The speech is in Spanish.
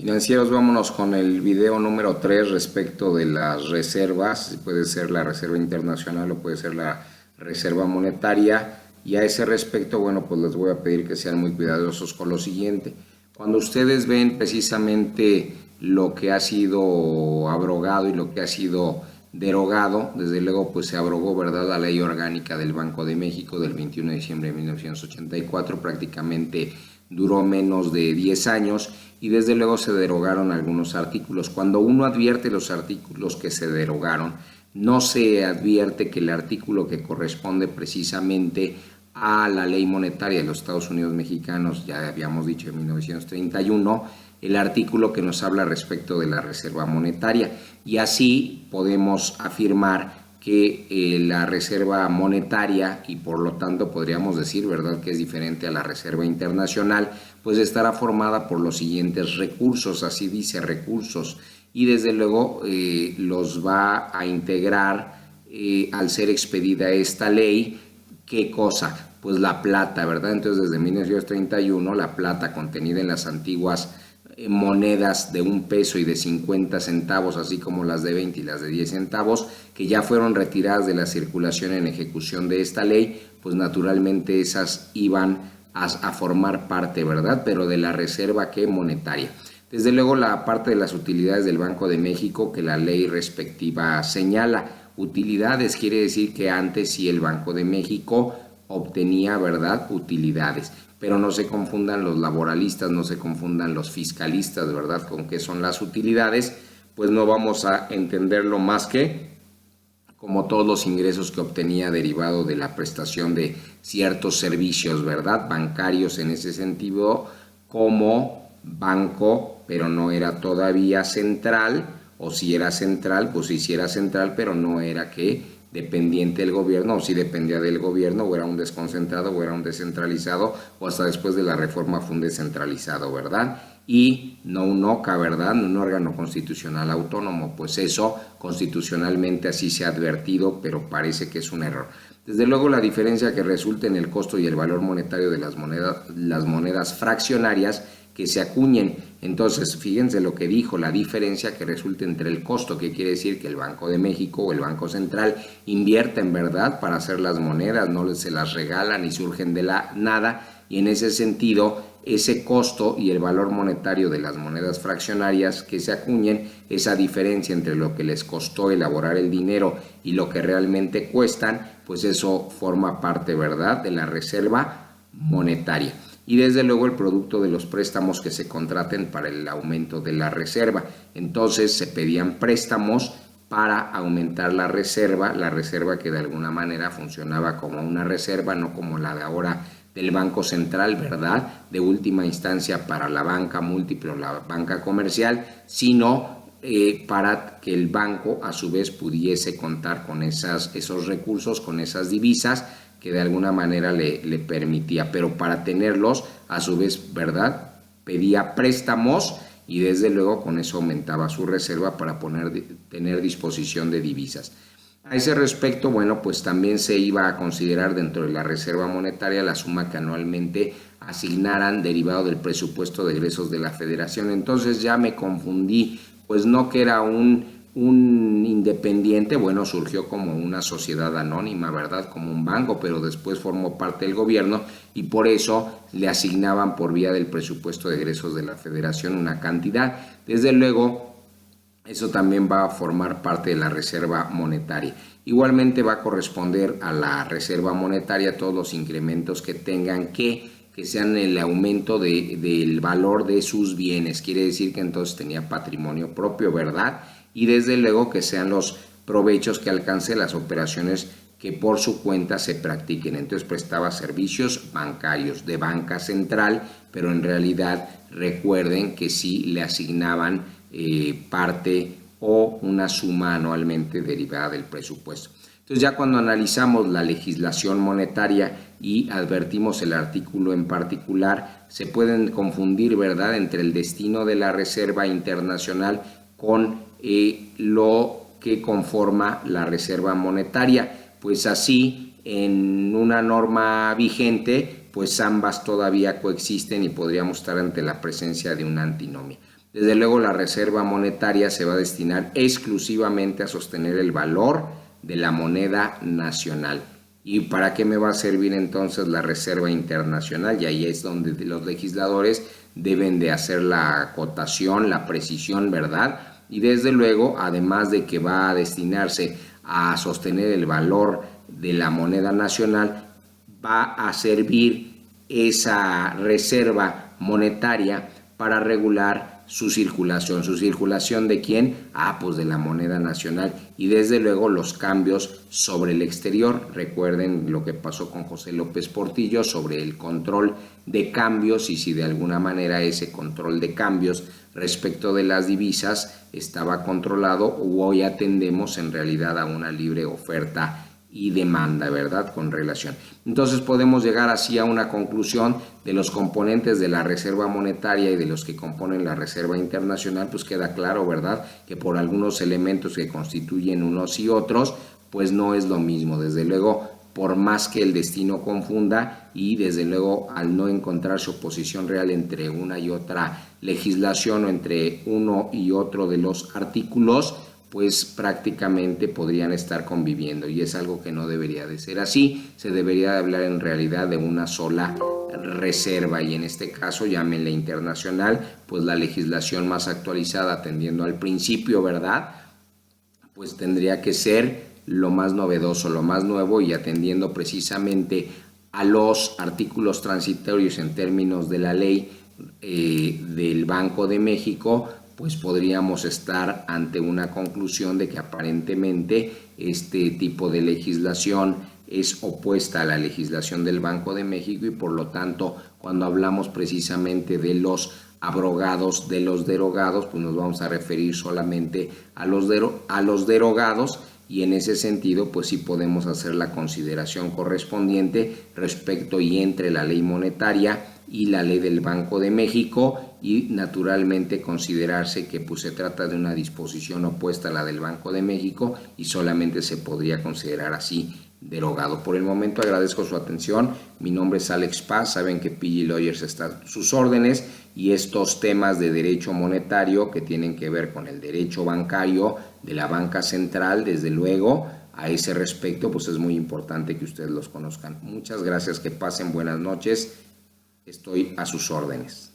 Financieros, vámonos con el video número 3 respecto de las reservas. Puede ser la reserva internacional o puede ser la reserva monetaria. Y a ese respecto, bueno, pues les voy a pedir que sean muy cuidadosos con lo siguiente. Cuando ustedes ven precisamente lo que ha sido abrogado y lo que ha sido derogado, desde luego pues se abrogó, ¿verdad?, la ley orgánica del Banco de México del 21 de diciembre de 1984, prácticamente duró menos de 10 años y desde luego se derogaron algunos artículos. Cuando uno advierte los artículos que se derogaron, no se advierte que el artículo que corresponde precisamente a la ley monetaria de los Estados Unidos mexicanos, ya habíamos dicho en 1931, el artículo que nos habla respecto de la reserva monetaria, y así podemos afirmar que la reserva monetaria, y por lo tanto podríamos decir, ¿verdad?, que es diferente a la reserva internacional, pues estará formada por los siguientes recursos, así dice, recursos, y desde luego los va a integrar al ser expedida esta ley. ¿Qué cosa? Pues la plata, ¿verdad? Entonces desde 1931 la plata contenida en las antiguas monedas de 1 peso y de 50 centavos, así como las de 20 y las de 10 centavos, que ya fueron retiradas de la circulación en ejecución de esta ley, pues naturalmente esas iban a formar parte, ¿verdad?, pero de la reserva que monetaria. Desde luego la parte de las utilidades del Banco de México que la ley respectiva señala. Utilidades quiere decir que antes sí el Banco de México obtenía, ¿verdad?, utilidades. Pero no se confundan los laboralistas, no se confundan los fiscalistas, ¿verdad?, con qué son las utilidades, pues no vamos a entenderlo más que como todos los ingresos que obtenía derivado de la prestación de ciertos servicios, ¿verdad?, bancarios en ese sentido, como banco, pero no era todavía central, o si era central, pues sí era central, pero no era que dependiente del gobierno, o si dependía del gobierno, o era un desconcentrado, o era un descentralizado, o hasta después de la reforma fue un descentralizado, ¿verdad? Y no un OCA, ¿verdad?, un órgano constitucional autónomo, pues eso constitucionalmente así se ha advertido, pero parece que es un error. Desde luego la diferencia que resulta en el costo y el valor monetario de las monedas fraccionarias que se acuñen. Entonces, fíjense lo que dijo, la diferencia que resulta entre el costo, que quiere decir que el Banco de México o el Banco Central invierte en verdad para hacer las monedas, no se las regalan y surgen de la nada, y en ese sentido, ese costo y el valor monetario de las monedas fraccionarias que se acuñen, esa diferencia entre lo que les costó elaborar el dinero y lo que realmente cuestan, pues eso forma parte, ¿verdad?, de la reserva monetaria. Y desde luego el producto de los préstamos que se contraten para el aumento de la reserva. Entonces se pedían préstamos para aumentar la reserva que de alguna manera funcionaba como una reserva, no como la de ahora del Banco Central, ¿verdad?, de última instancia para la banca múltiple o la banca comercial, sino para que el banco a su vez pudiese contar con esos recursos, con esas divisas, que de alguna manera le permitía, pero para tenerlos, a su vez, ¿verdad?, pedía préstamos y desde luego con eso aumentaba su reserva para tener disposición de divisas. A ese respecto, bueno, pues también se iba a considerar dentro de la reserva monetaria la suma que anualmente asignaran derivado del presupuesto de egresos de la Federación. Entonces ya me confundí, pues no que era un independiente, bueno, surgió como una sociedad anónima, ¿verdad?, como un banco, pero después formó parte del gobierno y por eso le asignaban por vía del presupuesto de egresos de la Federación una cantidad. Desde luego, eso también va a formar parte de la reserva monetaria. Igualmente va a corresponder a la reserva monetaria todos los incrementos que tengan que sean el aumento del valor de sus bienes. Quiere decir que entonces tenía patrimonio propio, ¿verdad?, y desde luego que sean los provechos que alcance las operaciones que por su cuenta se practiquen. Entonces prestaba servicios bancarios de banca central, pero en realidad recuerden que sí le asignaban parte o una suma anualmente derivada del presupuesto. Entonces ya cuando analizamos la legislación monetaria y advertimos el artículo en particular, se pueden confundir, ¿verdad?, entre el destino de la reserva internacional con lo que conforma la reserva monetaria. Pues así, en una norma vigente, pues ambas todavía coexisten y podríamos estar ante la presencia de una antinomia. Desde luego la reserva monetaria se va a destinar exclusivamente a sostener el valor de la moneda nacional. ¿Y para qué me va a servir entonces la reserva internacional? Y ahí es donde los legisladores deben de hacer la acotación, la precisión, ¿verdad? Y desde luego, además de que va a destinarse a sostener el valor de la moneda nacional, va a servir esa reserva monetaria para regular su circulación. ¿Su circulación de quién? Pues de la moneda nacional, y desde luego los cambios sobre el exterior. Recuerden lo que pasó con José López Portillo sobre el control de cambios, y si de alguna manera ese control de cambios respecto de las divisas estaba controlado, o hoy atendemos en realidad a una libre oferta y demanda, ¿verdad? Con relación. Entonces podemos llegar así a una conclusión de los componentes de la reserva monetaria y de los que componen la reserva internacional. Pues queda claro, ¿verdad?, que por algunos elementos que constituyen unos y otros, pues no es lo mismo. Desde luego, por más que el destino confunda, y desde luego al no encontrarse oposición real entre una y otra legislación o entre uno y otro de los artículos, pues prácticamente podrían estar conviviendo, y es algo que no debería de ser así. Se debería de hablar en realidad de una sola reserva, y en este caso, llámenle internacional, pues la legislación más actualizada, atendiendo al principio, ¿verdad?, pues tendría que ser lo más novedoso, lo más nuevo, y atendiendo precisamente a los artículos transitorios en términos de la ley del Banco de México, pues podríamos estar ante una conclusión de que aparentemente este tipo de legislación es opuesta a la legislación del Banco de México, y por lo tanto, cuando hablamos precisamente de los abrogados, de los derogados, pues nos vamos a referir solamente a los derogados, y en ese sentido pues sí podemos hacer la consideración correspondiente respecto y entre la ley monetaria y la ley del Banco de México, y naturalmente considerarse que pues se trata de una disposición opuesta a la del Banco de México, y solamente se podría considerar así derogado. Por el momento agradezco su atención. Mi nombre es Alex Paz. Saben que PG Lawyers está a sus órdenes, y estos temas de derecho monetario que tienen que ver con el derecho bancario de la banca central, desde luego, a ese respecto, pues es muy importante que ustedes los conozcan. Muchas gracias, que pasen buenas noches. Estoy a sus órdenes.